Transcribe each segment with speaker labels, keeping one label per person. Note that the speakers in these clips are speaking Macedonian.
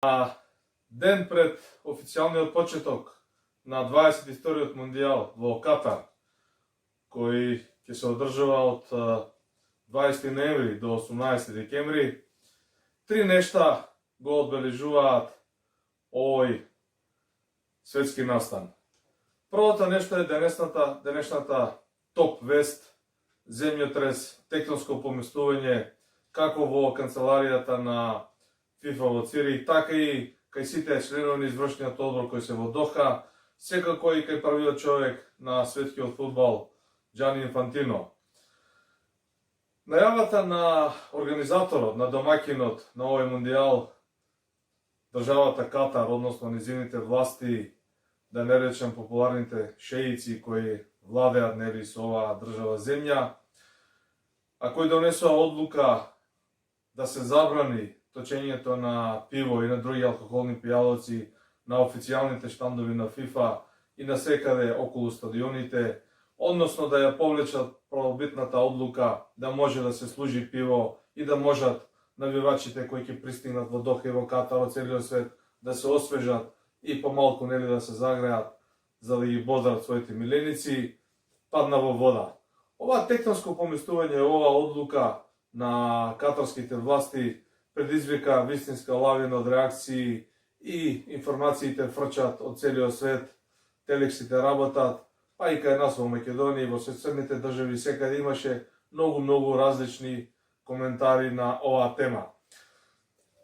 Speaker 1: Ден пред официјалниот почеток на 22-тиот мондијал во Катар, кој ќе се одржува од 20 ноември до 18 декември, три нешта го одбележуваат овој светски настан. Првото нешто е денешната топ вест, земјотрес, тектонско поместување како во канцеларијата на ФИФА во Цирих, така и кај сите членови на извршниот одбор кои се во Доха, секако и кај првиот човек на светскиот фудбал, Џани Инфантино. Најавата на организаторот, на домаќинот на овој мондијал, државата Катар, односно низините власти, да не речем популарните шеици кои владеат нели со оваа држава земја, а кои донесоа одлука да се забрани точењето на пиво и на други алкохолни пијалоци на официјалните штандови на ФИФА и на секаде околу стадионите, односно да ја повлечат правобитната одлука да може да се служи пиво и да можат навивачите кои ќе пристигнат во Доха и во Катар од целиот свет да се освежат и помалку нели да се загреат за да ги бодрат своите миленици, падна во вода. Ова тектонско поместување, ова одлука на катарските власти предизвика вистинска лавина од реакции и информациите фрчат од целиот свет, телексите работат, па и кај нас во Македонија и во соседните држави секаде имаше многу различни коментари на оваа тема.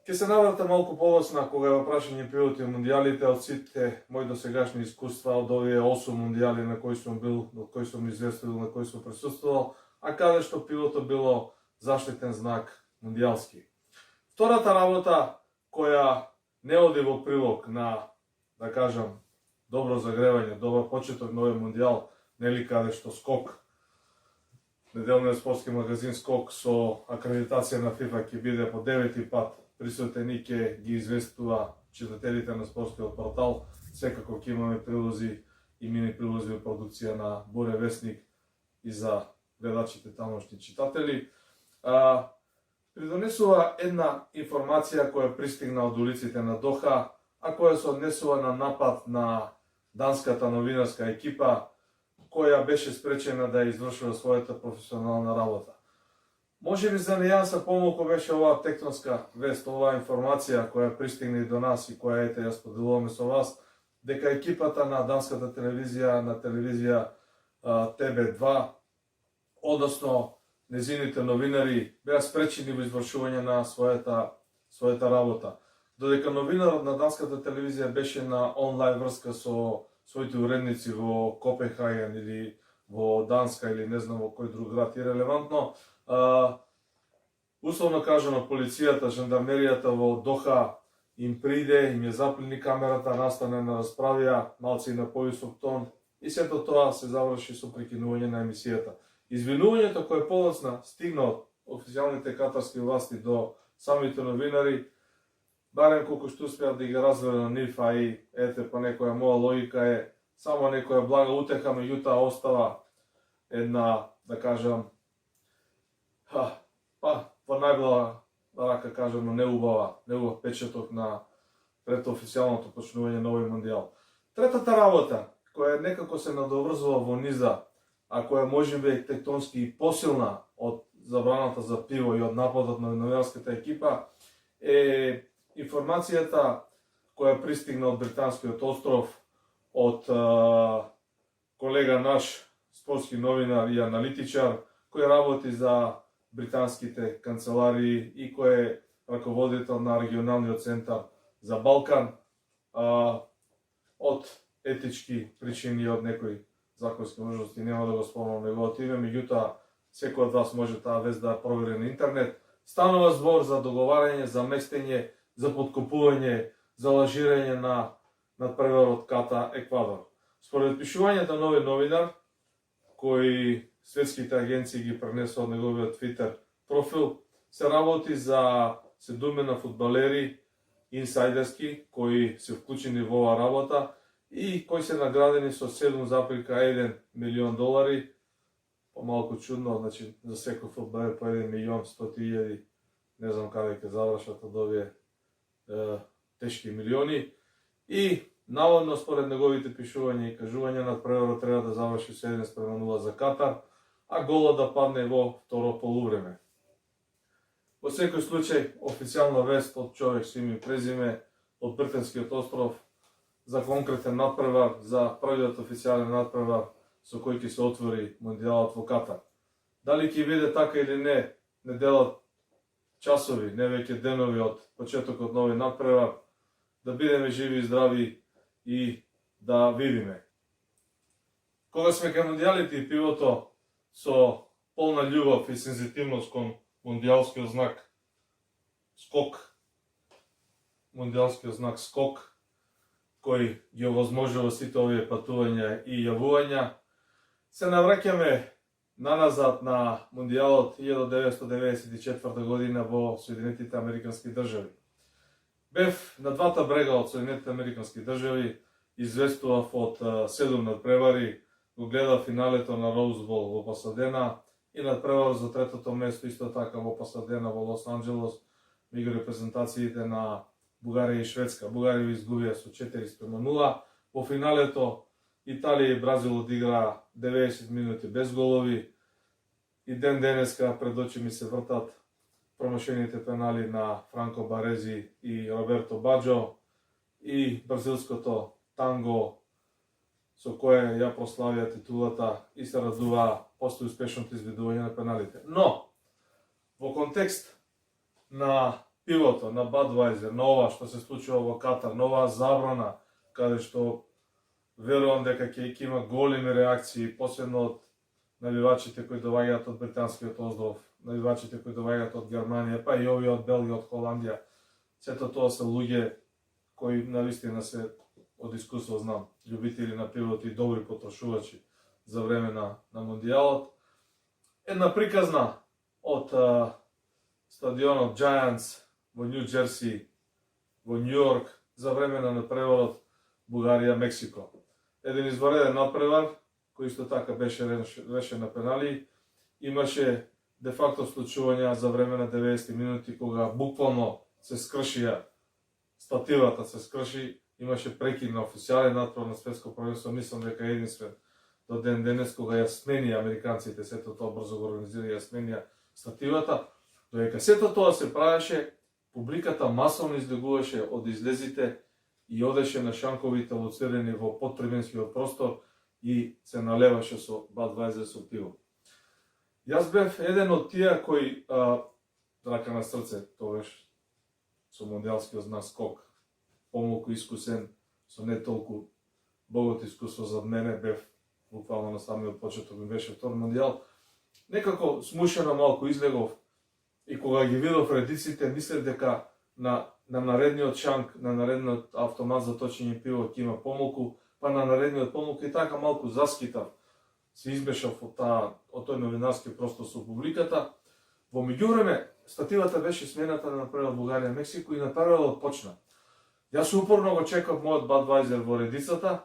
Speaker 1: Ке се навратам малку полосно кога е прашање пивото и мондијалите од сите мои досегашни искуства од овие 8 мондијали на кои сум бил, на кои сум известувал, на кои сум присуствувал, а каде што пивото било заштитен знак мондијалски. Втората работа која не оди во прилог на, да кажам, добро загревање, добар почеток на овој мондијал, нели каде што Скок, неделниот спортски магазин Скок со акредитација на ФИФА ќе биде по 9 пат присутен и ќе ги известува читателите на спортскиот портал. Секако ќе имаме прилози и мини прилози во продукција на Буре Весник и за гледачите тамошни читатели. Придонесува една информација која пристигна од улиците на Доха, а која се однесува на напад на данската новинарска екипа, која беше спречена да извршува својата професионална работа. Може би за нејанса помалку беше оваа тектонска вест, оваа информација која пристигна и до нас и која ете ја споделуваме со вас, дека екипата на данската телевизија, на телевизија ТБ2, односно незините новинари беа спречени во извршување на својата работа. Додека новинарот на данската телевизија беше на онлайн врска со своите уредници во Копенхаген или во Данска или не знам во кој друг град, ирелевантно, условно кажано полицијата, жандармеријата во Доха им приде, им ја заплени камерата, настане на расправија, малци на повисок тон и сето тоа се заврши со прекинување на емисијата. Извинувањето кое полосно стигна од официјалните катарски власти до самите новинари, барем колку што успеат да ги развалат на нив, а и ете по некоја моја логика е само некоја блага утеха, меѓутоа остава една, да кажам, во најблага рака кажано неубав печаток на пред официјалното почнување на овој мондијал. Третата работа која некако се надоврзува во низа, а која можеби тектонски и посилна од забраната за пиво и од нападот на новинарската екипа, е информацијата која пристигна од британскиот остров од колега наш, спортски новинар и аналитичар, кој работи за британските канцеларии и кој е раководител на регионалниот центар за Балкан, од етички причини, од некои законски можности, нема да го спомнам неговото име, меѓутоа секој од вас може таа вест да провери на интернет. Станува збор за договарање, за местење, за подкупување, за лажирање на надпреварот Ката Еквадор. Според пишувањето на овој новинар, кои светските агенции ги пренесува од неговиот Твитер профил, се работи за 7 фудбалери инсайдерски кои се вклучени во оваа работа и кои се наградени со 7,1 милион долари. Помалку чудно, значи за секој фудбалер по 1 милион 100 000, не знам каде ќе завршат од овие тешки милиони и наводно според неговите пишувања и кажувања надпреварот треба да заврши 7:0 за Катар, а голот да падне во второ полувреме. Во секој случај, официјална вест од човек со име и презиме од Британскиот остров за конкретен надпревар, за првиот официјален надпревар со кој ќе се отвори Мондијалот во Катар. Дали ќе биде така или не, не делат часови, не веќе денови од почетокот на овој надпревар, да бидеме живи и здрави и да видиме. Кога сме кај Мондијалите и пивото со полна љубов и сензитивност кон мондијалскиот знак скок, мондијалскиот знак скок, кој ги овозможува сите овие патувања и јавувања, се навраќаме наназад на Мондијалот 1994 година во Соединетите Американски држави. Бев на двата брега од Соединетите Американски држави, известував од 7 надпревари, го гледав финалето на Роузбол во Пасадена и надпревар за третото место исто така во Пасадена во Лос Анџелос, меѓу репрезентациите на Бугарија и Шведска. Бугарија изгубија со 4:0. Во финалето Италија и Бразил одиграа 90 минути без голови и ден денеска пред очи ми се вртат промашените пенали на Франко Барези и Роберто Баџо и бразилското танго со кое ја прославија титулата и се радуваа после успешното изведување на пеналите. Но, во контекст на пивото, на Budweiser, на ова што се случува во Катар, на оваа забрана, каде што верувам дека ќе има големи реакции, посебно од навивачите кои доаѓаат од Британскиот остров, навивачите кои доаѓаат од Германија, па и овие од Белгија, од Холандија. Сето тоа се луѓе кои навистина се од искуство знам, љубители на пивото и добри потрошувачи за време на Мондијалот. Една приказна од стадионот Giants во Нью Џерси, во Нью Йорк, за време на надпреварот Бугарија-Мексико. Еден извареден надпревар, кој исто така беше решен на пенали, имаше де факто случувања за време на 90 минути, кога буквално се скршија стативата, се скрши, имаше прекид на официјален надпревар на светско првенство, мислам дека единствен до ден денес, кога ја сменија американците, сето тоа брзо го организира, ја сменија стативата, додека сето тоа се правеше, публиката масовно излегуваше од излезите и одеше на шанковите лоцирани во подтрибинскиот простор и се налеваше со Budweiser со пиво. Јас бев еден од тие кои, рака на срце, тогаш со мондијалскиот знак скок, помалку искусен, со не толку богато искуство зад мене, бев буквално на самиот почеток ми беше втор мондијал. Некако смушено малку излегов и кога ги видов редиците, мислев дека на наредниот шанк, на наредниот автомат за точење пиво ќе има помалку, па на наредниот помалку и така малку заскитав. Се избешав од тој новинарски простор со публиката. Во меѓувреме, стативата беше смената на надпреварот Бугарија-Мексико и надпреварот почна. Јас упорно го чекав мојот Budweiser во редицата,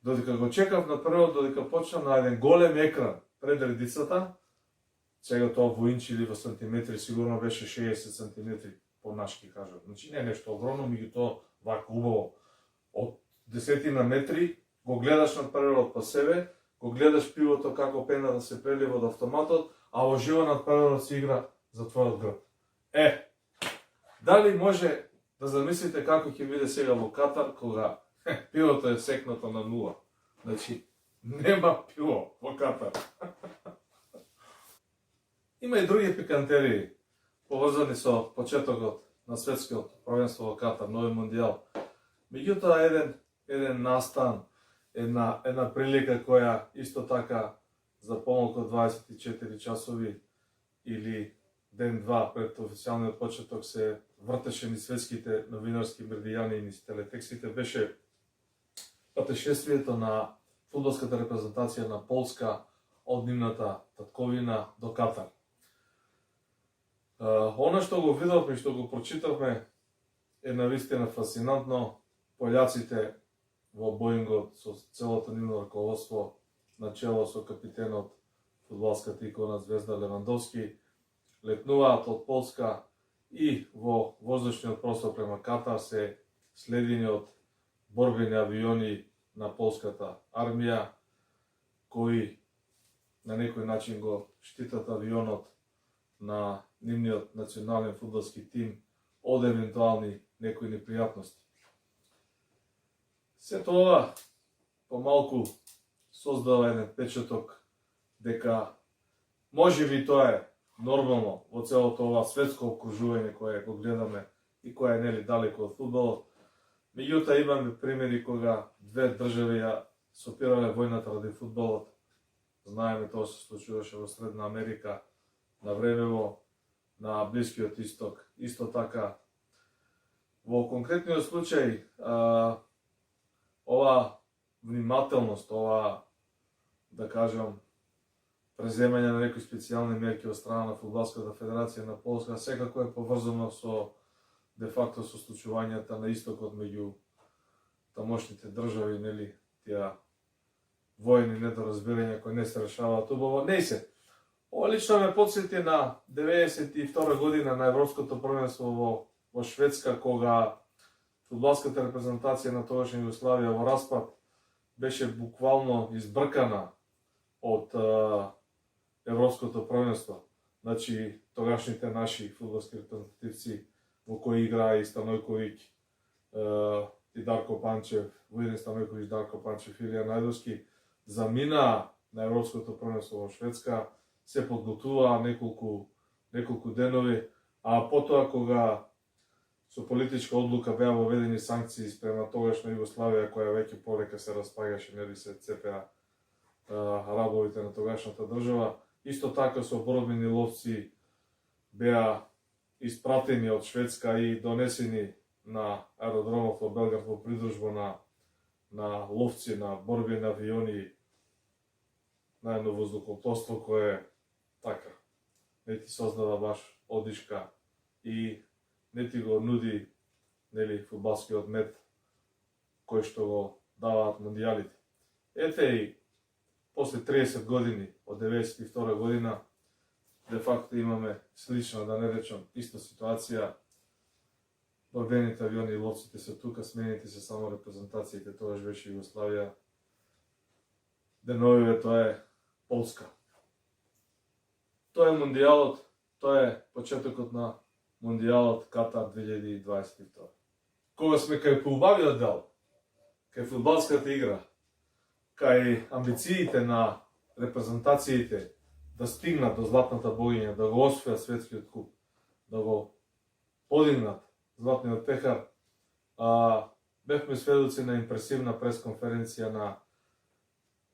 Speaker 1: додека го чекав надпреварот, додека почна на еден голем екран пред редицата, сега тоа во инчи или во сантиметри, сигурно беше 60 сантиметри, по нашки кажат. Значи не нешто огромно, меѓутоа вака убаво. Од десетина метри го гледаш надпреварот по себе, го гледаш пивото како пена да се прелива од автоматот, а во живо надпреварот се игра за твојот грб. Дали може да замислите како ќе биде сега во Катар, кога пивото е секнато на нула? Значи, нема пиво во Катар. Има и други пикантерии, поврзани со почетокот на светскиот првенство во Катар, нови мондијал. Меѓутоа, еден настан, една прилика која исто така за помалку 24 часови или ден-два пред официјалниот почеток се вртеше низ светските новинарски медијани и низ телетекстите, беше патешествието на фудбалската репрезентација на Полска од нивната татковина до Катар. Она што го видовме и што го прочитавме е навистина фасцинантно. Пољаците во Боингот со целото нивно раководство на чело со капитенот фудбалската икона Звезда Левандовски летнуваат од Полска и во воздушниот простор према Катар се следени од борбени авиони на полската армија, кои на некој начин го штитат авионот на нивниот национален фудбалски тим од евентуални некои непријатности. Сето ова помалку создава еден печаток дека можеби тоа е нормално во целото ова светско окружување кое го гледаме и кое е нели далеко од фудбалот. Меѓутоа имаме примери кога две држави ја сопирале војната ради фудбалот. Знаеме, тоа се случуваше во Средна Америка на времево, на Блискиот Исток. Исто така, во конкретниот случај, ова внимателност, ова, да кажам, преземање на некои специјални мерки од страна на Фудбалската федерација на Полска, секако е поврзано со де факто со случувањата на истокот меѓу тамошните држави, нели, тие војни недоразбирања кои не се решаваат убаво. Не се. Ова лично ме подсети на 92 година на Европското првенство во Шведска, кога фудбалската репрезентација на тогашна Југославија во распад беше буквално избркана од Европското првенство. Значи, тогашните наши фудбалски репрезентативци во кои играа и Станојковиќ и Дарко Панчев, Војдин Станојковиќ, Дарко Панчев и Илија Најдовски, заминаа на Европското првенство во Шведска, се подготвуваа неколку денови, а потоа кога со политичка одлука беа воведени санкции спрема тогашна Југославија, која веќе полека се распаѓаше, нели се цепеа рабовите на тогашната држава, исто така со борбени ловци беа испратени од Шведска и донесени на аеродромот во Белград во придружба на ловци на борбени авиони на едно воздухопловство кое така не ти создава баш одишка и не ти го нуди, нели, фудбалскиот мет кој што го даваат мондијалите. Ете и после 30 години од 92 година де факто имаме слична, да не речам, иста ситуација. Борбените авиони и ловците се тука, смените се само репрезентациите, тогаш беше Југославија. Деновиве тоа е Полска. Тоа е мондијалот, тоа е почетокот на мондијалот Катар 2022. Кога сме кај поубавиот дел, кај фудбалската игра, кај амбициите на репрезентациите да стигнат до златната богиња, да го освојат светскиот куп, да го подигнат златниот пехар, бевме сведоци на импресивна пресконференција на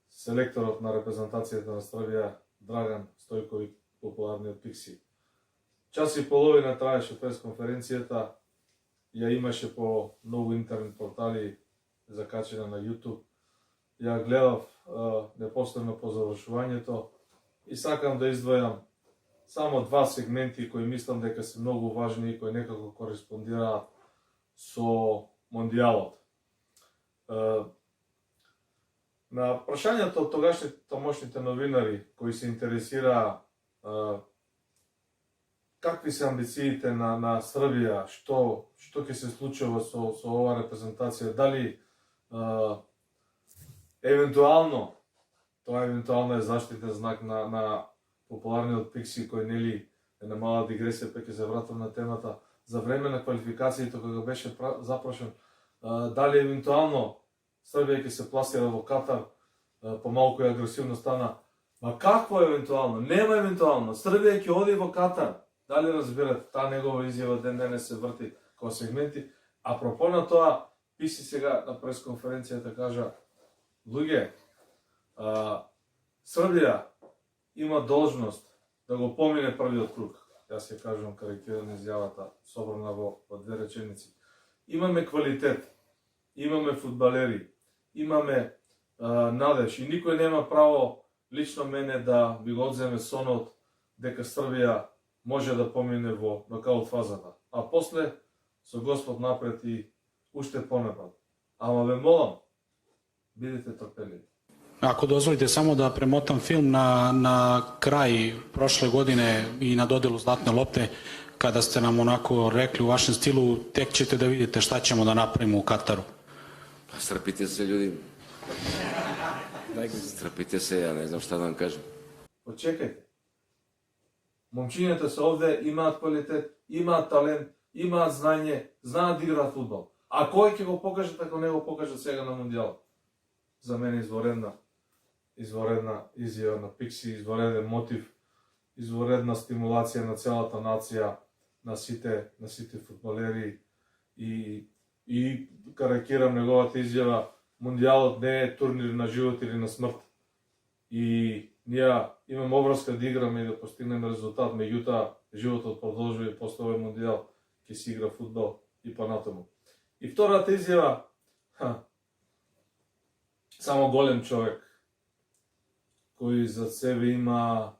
Speaker 1: селекторот на репрезентацијата на Србија Драган Стојковиќ, популарниот Пикси. Час и половина траеше пресконференцијата, ја имаше по многу интернет портали закачена на YouTube. Ја гледав непосредно по завршувањето и сакам да издвојам само два сегменти кои мислам дека се многу важни и кои некако кореспондираат со мондијалот. На прашањето од тогашните тамошните новинари кои се интересираа какви се амбициите на Србија, што ќе се случува со оваа репрезентација, дали евентуално, тоа евентуално е заштитен знак на популарниот Пикси, кој нели е на мала дигресија, па ќе се вратам на темата, за време на квалификациите кога беше запрашен, дали евентуално Србија ќе се пласира во Катар, помалку и агресивно стана. Ма какво евентуално? Нема евентуално. Србија ќе оди во Катар. Дали разбирате, таа негова изјава ден денес се врти како сегменти. Апропо на тоа, Писи сега на пресконференцијата кажа: луѓе, Србија има должност да го помине првиот круг. Јас ја кажувам карикирано изјавата, собрана во две реченици. Имаме квалитет, имаме фудбалери, имаме надеж и никој нема право лично мене да би го одземе сонот дека Србија може да помине во нокаут фазата. А после со Господ напред и уште понапред. Ама ве молам, бидете трпеливи.
Speaker 2: Ako dozvolite samo da premotam film na kraj prošle godine i na dodelu Zlatne lopte, kada ste nam onako rekli u vašem stilu tek ćete da vidite šta ćemo da napravimo u Kataru.
Speaker 3: Pa strpite se, ljudi. Strpite se, ja ne znam šta da vam kažem.
Speaker 1: Počekajte. Momčinjата се ovde имаат квалитет, имаат талент, имаат знање, знаат да играат фудбал. А кој ќе го покажат ако не го покажат сега на Мондијал? За мене изворедна изјава на Пикси, извореден мотив, изворедна стимулација на целата нација, на сите фудбалери и карикирам неговата изјава, Мондијалот не е турнир на живот или на смрт. И ние имаме обврска да играме и да постигнеме резултат, меѓутоа животот продолжува и после овој Мондијал ќе се игра фудбал и понатаму. И втората изјава, само голем човек, кој за себе има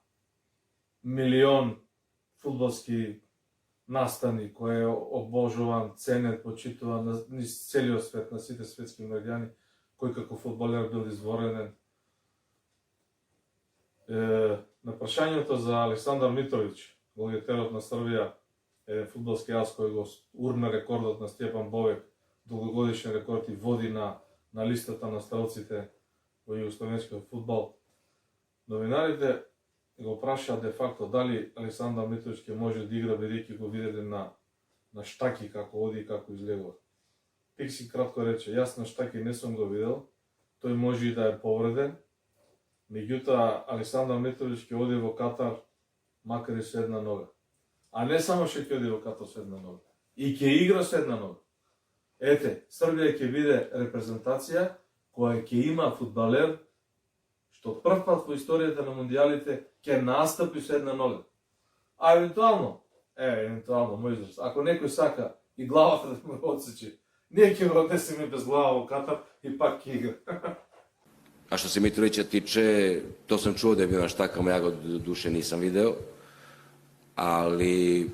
Speaker 1: милион фудбалски настани, кој е обожуван, ценет, почитуван низ целиот свет, на сите светски меѓани, кој како фудбалер бил изворенен. На прашањето за Александар Митровиќ, голгетерот на Србија, еден фудбалски ас кој го урна рекордот на Стјепан Бовек, долгогодишен рекорд и води на листата на стрелците во југословенскиот фудбал. Новинарите го прашаа де факто дали Александар Митровиќ ќе може да игра бидејќи го виделе на штаки како оди и како излегува. Пикси кратко рече, јас на штаки не сум го видел, тој може и да е повреден, меѓутоа Александар Митровиќ ќе оди во Катар макар и со една нога. А не само што ќе оди во Катар со една нога, и ќе игра со една нога. Ете, Србија ќе биде репрезентација која ќе има фудбалер што прв пат во историјата на мондијалите ќе настапи со една нога. А евентуално, мој израз, ако некој сака и главата да му отсече, ние ќе го однесеме без глава во Катар и пак ќе игра.
Speaker 3: A što se Mitrovića tiče, to sam čuo da je bio na štakama, ja ga do duše nisam video, ali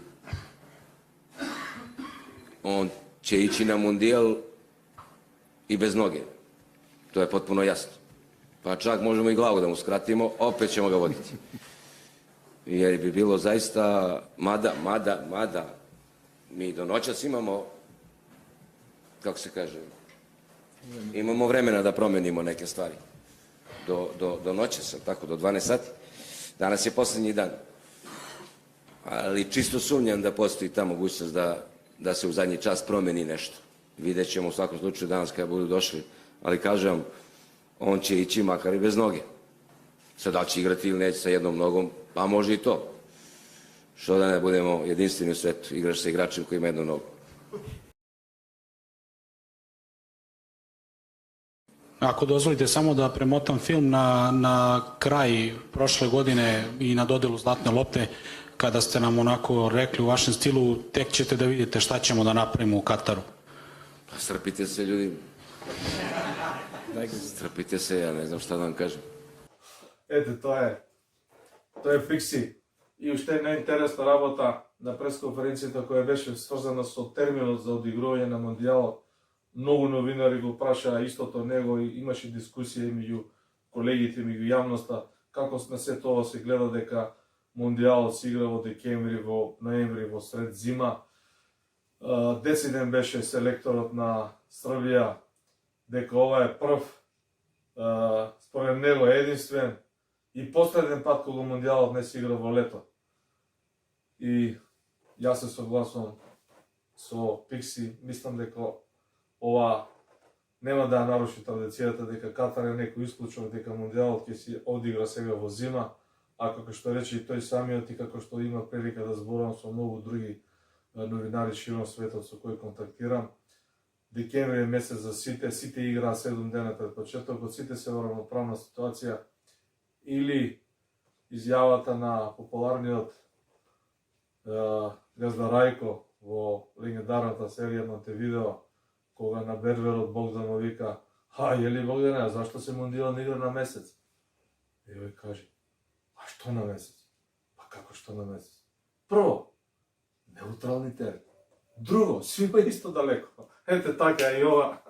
Speaker 3: on će ići na mundijal i bez noge. To je potpuno jasno. Pa čak možemo i glavu da mu skratimo, opet ćemo ga voditi. Jer bi bilo zaista, mada, mi do noćas imamo, kako se kaže, imamo vremena da promenimo neke stvari. Do noćas, tako, do 12 sati. Danas je poslednji dan. Ali čisto sumnjam da postoji ta mogućnost da se u zadnji čas promeni nešto. Vidjet ćemo u svakom slučaju danas kada budu došli. Ali kažem, on će ići makar i bez noge. Sad da će igrati ili neće sa jednom nogom, pa može i to. Što da ne budemo jedinstveni u svetu, igraš sa igračem koji ima jednu nogu.
Speaker 2: Ako dozvolite samo da premotam film na kraj prošle godine i na dodelu Zlatne lopte, kada ste nam onako rekli u vašem stilu tek ćete da vidite šta ćemo da napravimo u Kataru.
Speaker 3: Pa strpite se, ljudi. Strpite se, ja ne znam šta da vam kažem.
Speaker 1: Ете, тоа е Пикси. И уште една интересна работа на пресконференцијата која беше сврзана со терминот за одигрување на Мондијалот. Многу новинари го прашаа истото него и имаше дискусија меѓу колегите, меѓу јавноста, како на се тоа се гледа дека Мондијалот се игра во декември, во ноември, во сред зима. Дециден беше селекторот на Србија дека ова е прв, според него единствен и последен пат кога Мондијалот не се игра во лето. И јас се согласувам со Пикси, мислам дека ова нема да наруши традицијата дека Катар е некој исклучок, дека Мондијалот ќе се одигра сега во зима, а како што рече и тој самиот и како што има прилика да зборувам со многу други новинари широм светот со кои контактирам, декември е месец за сите играа 7 дена пред почетокот, сите се во равноправна ситуација. Или изјавата на популарниот газда Рајко во легендарната серија Монтевидео, кога на берберот Богдан му вика: "Јели Богдане, зашто се Мондијал не игра на месец?" И тој каже: "А што на месец?" "Па како што на месец? Прво, неутрални терен. Друго, свима исто далеко." Ете така и ова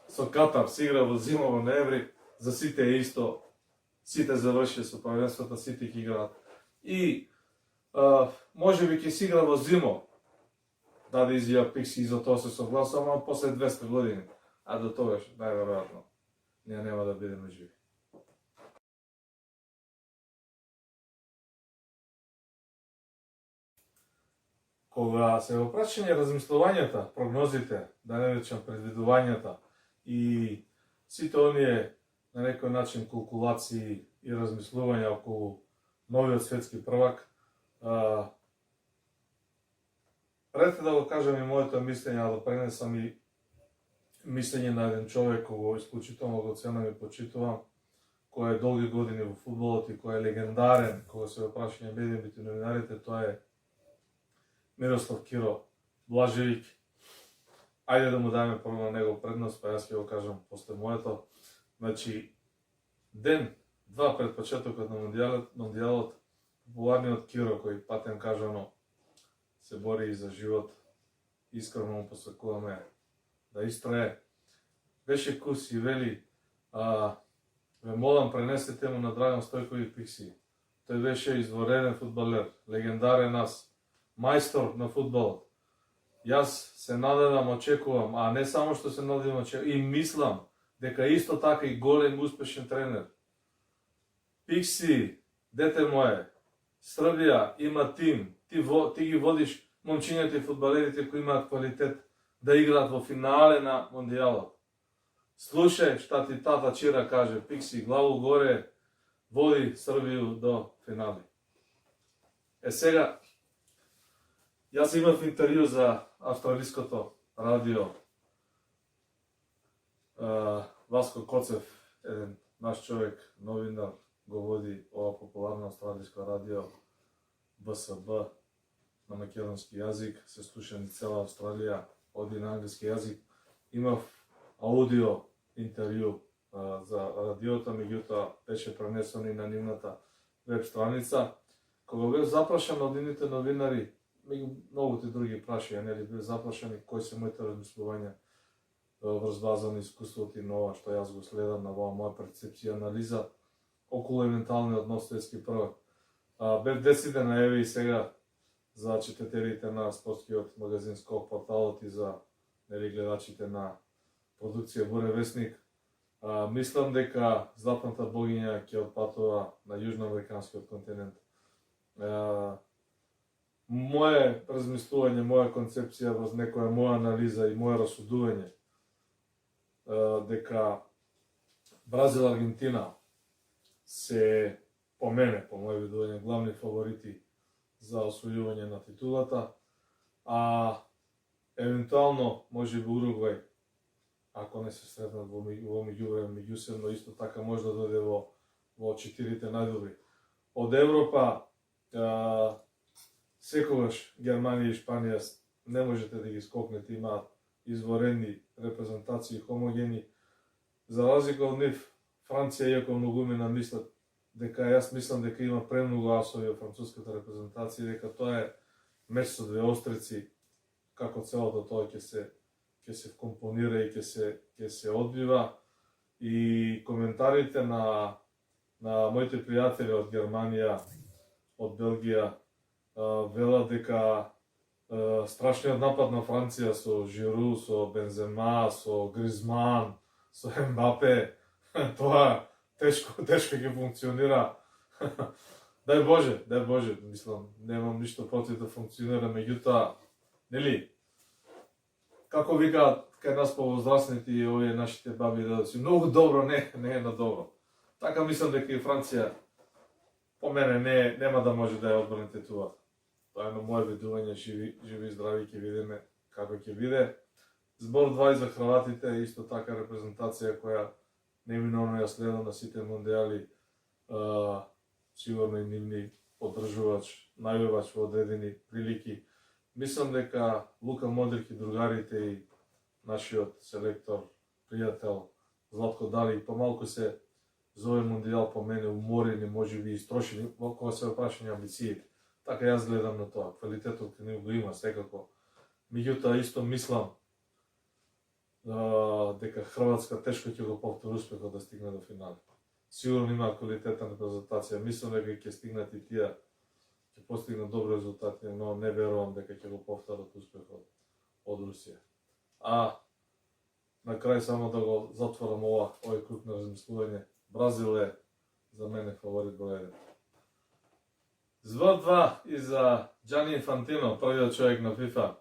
Speaker 1: со Катар се игра во зима, во ноември, за сите е исто. Сите заврши со првенството, сите ќе играат. И Може би ќе си игра во зимо, даде изјава Пикси и за тоа се согласувам, ама после 200 години. А до тогаш, најверојатно, ние нема да бидеме живи. Кога се во прашање размислувањата, прогнозите, да не речам предвидувањата и сите оние на некој начин калкулации и размислувања околу новиот светски првак, пред да го кажам и моето мислење, а да пренесам и мислење на еден човек кого исклучително го ценам и почитувам, кој е долги години во фудбалот и кој е легендарен, кога се во прашање медиумите и новинарите, тоа е Мирослав Киро Блажевиќ. Ајде да му даме прво на него предност, па јас ќе го кажам после моето. Значи, ден, два пред почетокот на мондијалот, популарниот Киро, кој патем кажано се бори и за живот, искрено му посвекуваме да истрае, беше кус и вели, ве молам пренесете му на Драган Стојковиќ Пикси. Тој беше извореден фудбалер, легендарен ас, мајстор на фудбалот. Јас се надевам, очекувам, а не само што се надевам, очекувам, и мислам дека исто така и голем успешен тренер. Пикси, дете мое, Србија има тим, ти ги водиш момчињата и фудбалерите кои имаат квалитет да играат во финале на мондијалот. Слушај шта ти тата Чира каже, Пикси, главу горе, води Србију до финали. Сега, јас имав интервју за австралиското радио. Васко Коцев, еден наш човек, новинар, го води ова популарно австралиско радио БСБ на македонски јазик, се слуша ни цела Австралија, оди на англиски јазик. Имав аудио интервју за радиото, меѓутоа беше пренесено и на нивната веб страница. Кога бев запрашан од нивните новинари, меѓу многуте други прашања, нели бев запрашан кои се моите размислувања врз база на искуството и на ова што јас го следам на оваа моја перцепција, анализа околу евентуалниот нов светски првак. Бев десиден на еве и сега за читателите на спортскиот магазин Скок порталот и за нели гледачите на продукција Буре вестник. Мислам дека златната богиња ќе отпатува на јужноамериканскиот континент. Моje размислување, моја концепција врз некоја моја анализа и моја расудување дека Бразил и Аргентина се по мене, по моје видување, главни фаворити за освојување на титулата, а евентуално може би Уругвај, ако не се сретнат во меѓувреме меѓусебно, исто така може да дојде во четирите најдобри. Од Европа секогаш Германија и Шпанија не можете да ги скокнете, имаат изворени репрезентации, хомогени. За разлика од нив, Франција, иако многумина мислат дека јас мислам дека има премногу асови во француската репрезентација, дека тоа е меч со две острици, како целото тоа ќе се компонира и ќе се одбива. И коментарите на моите пријатели од Германија, од Белгија, велат дека страшниот напад на Франција со Жиру, со Бензема, со Гризман, со Ембапе, тоа тешко ќе функционира. Дај Боже, мислам, немам ништо против да функционира, меѓутоа, нели, како викаат кај нас повозрастните и овие нашите баби да си многу добро, не е на добро. Така мислам дека и Франција по мене нема да може да ја одбрани титулата. Тоа е на моје видување, живи и здрави ќе видиме како ќе биде. Збор 2 и за Хрватите, исто така репрезентација која неминовно ја следам на сите мондијали, сигурно и нивни поддржувач, најувачи во одредени прилики. Мислам дека Лука Модрик и другарите и нашиот селектор, пријател Златко Дали помалку се за овој мондијал по мене уморени, можеби истрошени, кога се прашање амбициите. Така јас гледам на тоа. Квалитетот кај него го има секако. Меѓутоа исто мислам дека Хрватска тешко ќе го повтори успехот да стигне до финал. Сигурно има квалитетна репрезентација. Мислам дека ќе стигнат и тие, ќе постигнат добри резултати, но не верувам дека ќе го повторат успехот од Русија. А на крај само да го затворам овој круг на размислување. Бразил е за мене фаворит број 1. Збор 2 и за Джани Инфантино, првиот човек на ФИФА.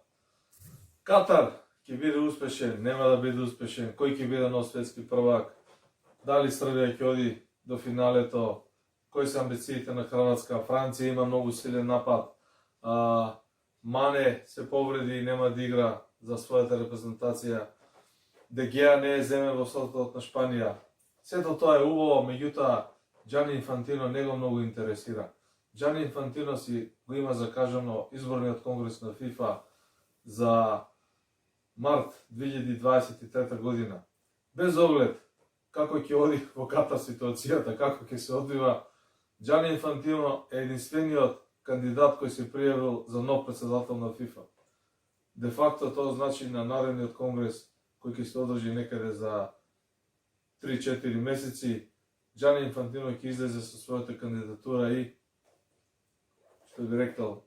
Speaker 1: Катар ќе биде успешен, нема да биде успешен, кој ќе биде нов светски првак, дали Србија ќе оди до финалето, кои се амбициите на Хрватска, Франција има многу силен напад, Мане се повреди и нема да игра за својата репрезентација, Дегеа не е земен во составот на Шпанија. Сето тоа е убаво, меѓутоа Джани Инфантино не го многу интересира. Джани Инфантино си го има закажано изборниот конгрес на ФИФА за март 2023 година. Без оглед како ќе оди во Катар ситуацијата, како ќе се одвива, Джани Инфантино е единствениот кандидат кој се пријавил за нов председател на ФИФА. Де факто тоа значи на наредниот конгрес кој ќе се одржи некаде за 3-4 месеци, Джани Инфантино ќе излезе со својата кандидатура и, што би рекал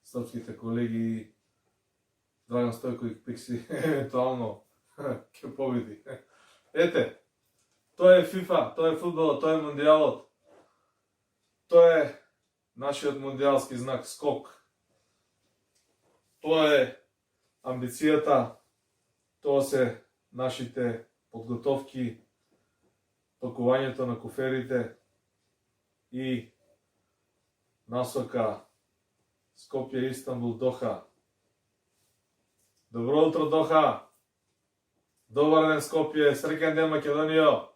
Speaker 1: српските колеги, Драган Стојковиќ Пикси, евентуално ќе победи. Ете, тоа е ФИФА, тоа е фудбалот, тоа е мундијалот. Тоа е нашиот мундијалски знак скок. Тоа е амбицијата, тоа се нашите подготовки, пакувањето на куферите и насока Скопје, Истанбул, Доха. Добро утро, Доха! Добар ден, Скопје! Среќен ден, Македонијо!